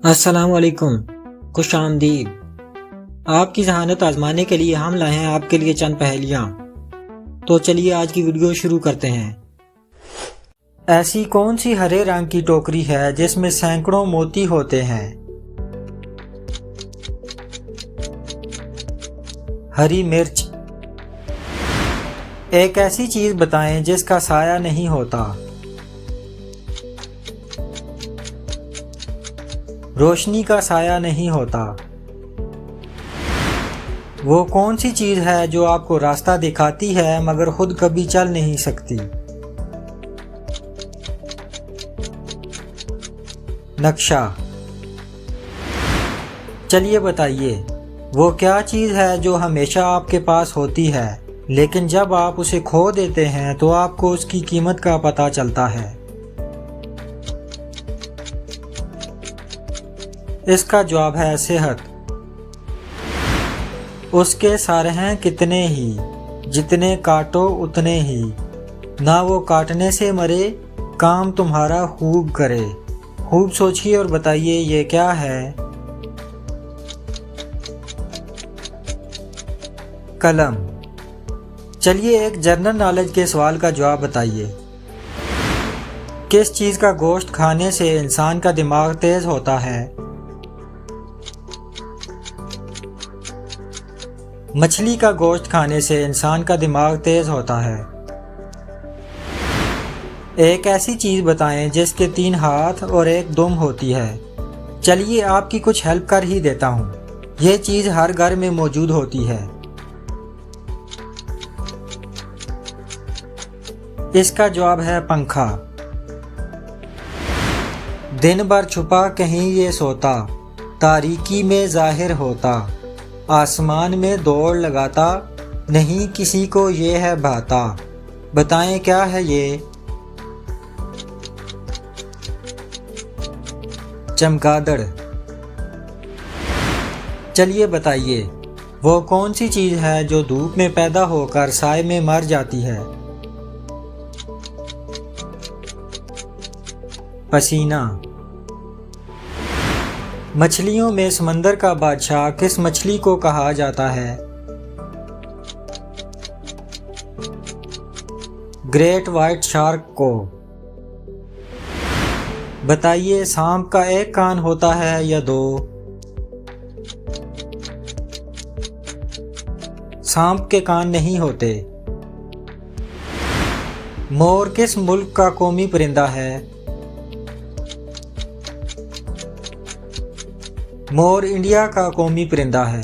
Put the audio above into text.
अस्सलाम वालेकुम, खुश आमदीद। आपकी जहानत आजमाने के लिए हम लाए हैं आपके लिए चंद पहेलियाँ। तो चलिए आज की वीडियो शुरू करते हैं। ऐसी कौन सी हरे रंग की टोकरी है जिसमें सैकड़ों मोती होते हैं? हरी मिर्च। एक ऐसी चीज बताएं जिसका साया नहीं होता। रोशनी का साया नहीं होता। वो कौन सी चीज है जो आपको रास्ता दिखाती है मगर खुद कभी चल नहीं सकती? नक्शा। चलिए बताइए, वो क्या चीज है जो हमेशा आपके पास होती है लेकिन जब आप उसे खो देते हैं तो आपको उसकी कीमत का पता चलता है? इसका जवाब है सेहत। उसके सर हैं कितने ही, जितने काटो उतने ही, ना वो काटने से मरे, काम तुम्हारा खूब करे। खूब सोचिए और बताइए ये क्या है? कलम। चलिए एक जनरल नॉलेज के सवाल का जवाब बताइए। किस चीज़ का गोश्त खाने से इंसान का दिमाग तेज होता है? मछली का गोश्त खाने से इंसान का दिमाग तेज होता है। एक ऐसी चीज बताएं जिसके 3 हाथ और एक दुम होती है। चलिए आपकी कुछ हेल्प कर ही देता हूँ। ये चीज हर घर में मौजूद होती है। इसका जवाब है पंखा। दिन भर छुपा कहीं ये सोता, तारीकी में जाहिर होता, आसमान में दौड़ लगाता, नहीं किसी को ये है भाता। बताएं क्या है ये? चमगादड़। चलिए बताइए, वो कौन सी चीज है जो धूप में पैदा होकर साए में मर जाती है? पसीना। मछलियों में समंदर का बादशाह किस मछली को कहा जाता है? ग्रेट व्हाइट शार्क को। बताइए सांप का एक कान होता है या 2? सांप के कान नहीं होते। मोर किस मुल्क का कौमी परिंदा है? मोर इंडिया का कौमी परिंदा है।